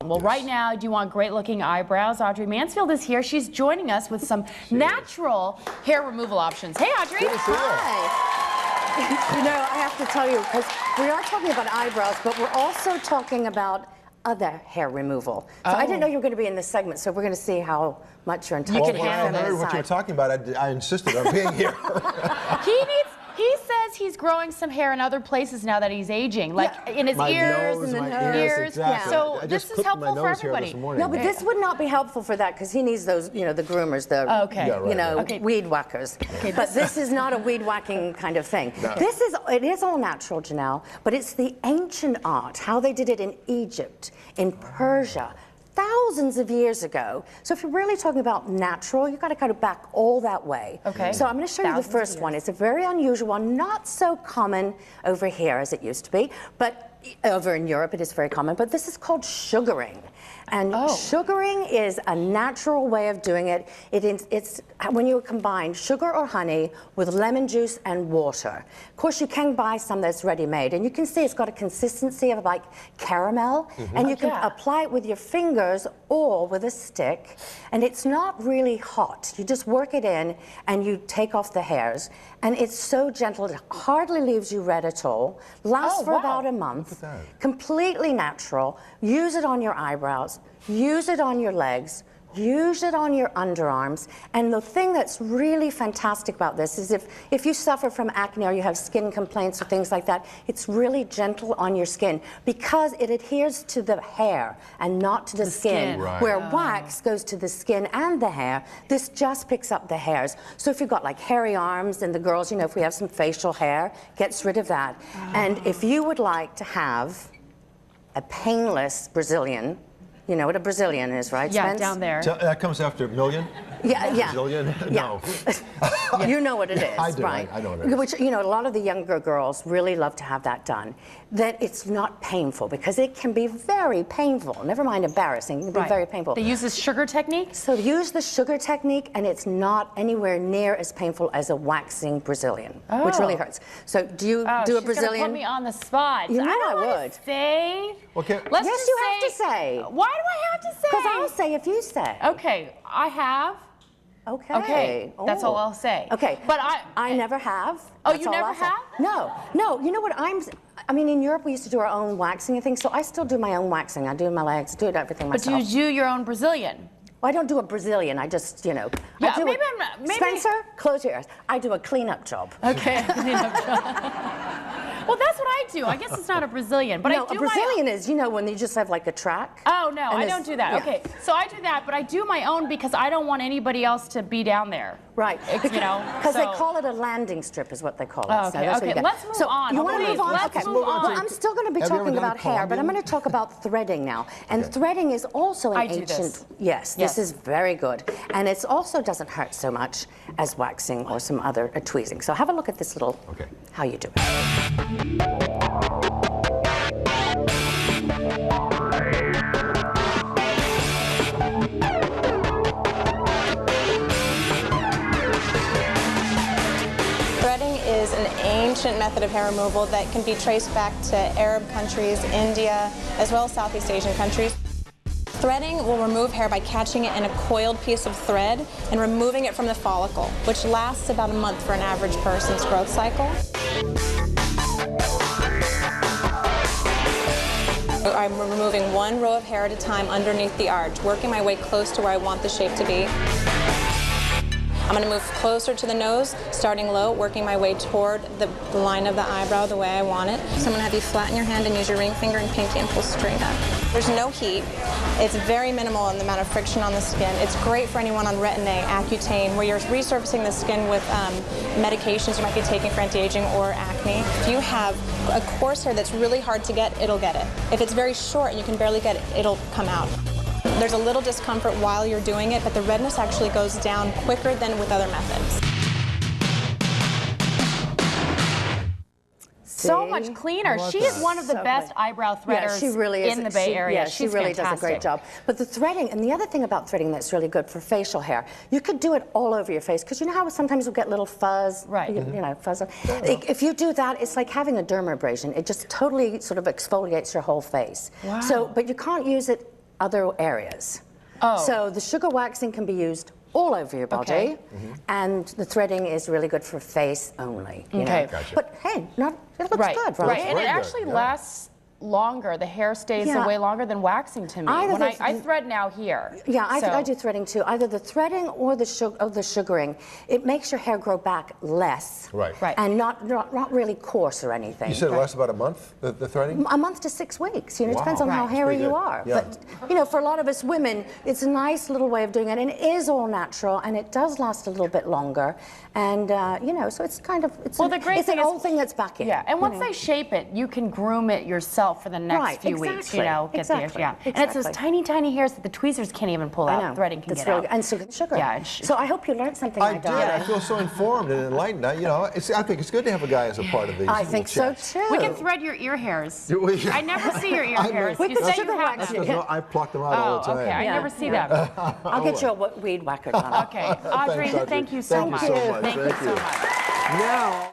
Well, right now, do you want great-looking eyebrows? Audrey Mansfield is here. She's joining us with some natural hair removal options. Hey, Audrey. Good to see you. Hi. You know, I have to tell you, because we are talking about eyebrows, but we're also talking about other hair removal. So I didn't know you were going to be in this segment, so we're going to see how much you're in touch with When I heard what you were talking about, I insisted on being here. He says he's growing some hair in other places now that he's aging, like in his ears nose, and my ears. Exactly. So I this just is clipped my helpful for nose here everybody. this morning. No, but this would not be helpful for that because he needs those, you know, the groomers, the weed whackers. Okay, but this is not a weed whacking kind of thing. No. It is all natural, Janelle, but it's the ancient art, how they did it in Egypt, in Persia, thousands of years ago. So if you're really talking about natural, you've got to kind of back all that way. Okay. So I'm going to show you the first one. It's a very unusual one, not so common over here as it used to be, but over in Europe it is very common, but this is called sugaring. And sugaring is a natural way of doing it. It's when you combine sugar or honey with lemon juice and water. Of course, you can buy some that's ready-made, and you can see it's got a consistency of like caramel, and you can apply it with your fingers or with a stick, and it's not really hot. You just work it in, and you take off the hairs, and it's so gentle, it hardly leaves you red at all, lasts for about a month, completely natural. Use it on your eyebrows, use it on your legs, use it on your underarms. And the thing that's really fantastic about this is if you suffer from acne or you have skin complaints or things like that, it's really gentle on your skin because it adheres to the hair and not to the skin. Where wax goes to the skin and the hair, this just picks up the hairs. So if you've got like hairy arms, and the girls, you know, if we have some facial hair, gets rid of that. And if you would like to have a painless Brazilian, you know what a Brazilian is, right, Yeah, Spence? down there. So that comes after million? Brazilian? No. You know what it is, I do. right? I know what it is. Which, you know, a lot of the younger girls really love to have that done. That it's not painful, because it can be very painful. Never mind embarrassing, it can be very painful. They use this sugar technique? So use the sugar technique, and it's not anywhere near as painful as a waxing Brazilian, which really hurts. So do you do a Brazilian? She's gonna put me on the spot. You know I would. want to say. Okay. Yes, you have to say. Why do I have to say? Because I'll say if you say. Okay, I have. Okay. Okay, that's all I'll say. Okay. But I never have. Oh, That's you all never I'll say. have? No, no. You know what? I mean, in Europe we used to do our own waxing and things, so I still do my own waxing. I do my legs, do everything myself. But do you do your own Brazilian? Well, I don't do a Brazilian. I just, you know. Yeah, I do maybe Spencer, close your ears. I do a cleanup job. Okay. Well, that's what I do. I guess it's not a Brazilian, but no, I do a Brazilian is, you know, when you just have like a track. Oh, no, I don't do that. Yeah. Okay, so I do that, but I do my own because I don't want anybody else to be down there. Right. You know, because they call it a landing strip is what they call it. Oh, okay, so okay. Let's move on. You want to move on? Let's move on. Well, I'm still going to be talking about hair, but I'm going to talk about threading now. And threading is also an ancient. Yes, this is very good. And it also doesn't hurt so much as waxing or some other tweezing. So have a look at this little, how you do it. Threading is an ancient method of hair removal that can be traced back to Arab countries, India, as well as Southeast Asian countries. Threading will remove hair by catching it in a coiled piece of thread and removing it from the follicle, which lasts about a month for an average person's growth cycle. I'm removing one row of hair at a time underneath the arch, working my way close to where I want the shape to be. I'm going to move closer to the nose, starting low, working my way toward the line of the eyebrow the way I want it. So I'm going to have you flatten your hand and use your ring finger and pinky and pull straight up. There's no heat. It's very minimal in the amount of friction on the skin. It's great for anyone on Retin-A, Accutane, where you're resurfacing the skin with medications you might be taking for anti-aging or acne. If you have a coarse hair that's really hard to get, it'll get it. If it's very short and you can barely get it, it'll come out. There's a little discomfort while you're doing it, but the redness actually goes down quicker than with other methods. So much cleaner. She is one of the best eyebrow threaders in the Bay Area. Yeah, she really does a great job. But the threading, and the other thing about threading that's really good for facial hair, you could do it all over your face, because you know how sometimes you'll get little fuzz, you know, fuzz. If you do that, it's like having a dermabrasion. It just totally sort of exfoliates your whole face. Wow. So, but you can't use it other areas. Oh. So the sugar waxing can be used all over your body, Okay. and the threading is really good for face only. You Okay. know? Gotcha. But hey, it looks Right, good, right? right. And it Very good, actually yeah. lasts longer. The hair stays Yeah. away longer than waxing to me. Either When I the- thread now here. Yeah, So- I do threading too. Either the threading or the sugaring, it makes your hair grow back less. Right. Right. And not really coarse or anything. You said it lasts about a month, the threading? A month to 6 weeks. You know, it depends Wow. on how Right. hairy Pretty you good. are. Yeah. But you know, for a lot of us women, it's a nice little way of doing it, and it is all natural, and it does last a little bit longer. And you know, so it's kind of Well, the great it's thing an is- old thing that's back in. Yeah, and once you know. they shape it, you can groom it yourself for the next Right, few weeks. You exactly, know, get exactly, the yeah. And it's those exactly. tiny, tiny hairs that the tweezers can't even pull I out. know. Threading can That's get really, out. and so can sugar. Yeah, and So I hope you learned something, I my did. darling. I feel so informed and enlightened. You know, I think it's good to have a guy as a part of these. I little think so chats. too. We can thread your ear hairs. We- I never see your ear I know. hairs. We You could say sugar you have wax them. you. I pluck them out all the Oh, time. okay. I Yeah, never see yeah. them. I'll get you a weed whacker, Donna. Okay, Audrey, Audrey. thank you so Thank much. you so much. Thank you Thank so you. much. Now.